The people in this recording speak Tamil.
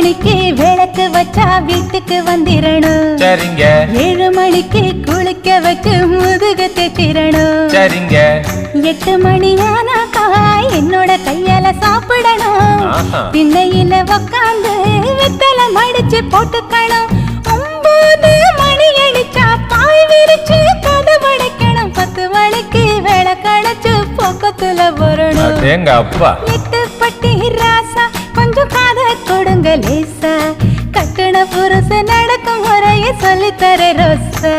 மணிக்கு விளக்கு வச்சா வீட்டுக்கு வந்திரணும். சரிங்க. 7 மணிக்கு குளிக்க வச்சு முதுகு தேச்சிரணும். சரிங்க. 8 மணி ஆனாக்கா என்னோட கையால சாப்பிடணும். திண்ணையில உக்காந்து வெத்தலை மடிச்சு போட்டுக்கணும். 9 மணி அடிச்சா பாய் விரிச்சு கதவடைக்கணும். 10 மணிக்கு விளக்கடைச்சு பக்கத்துல வரணும். எங்க அப்பா 8 பட்டி ராசா கொஞ்சம் காத கொடுங்க லேசா. கட்டுன புருஷ நடக்கும் முறைய சொல்லித்தர ரோசா.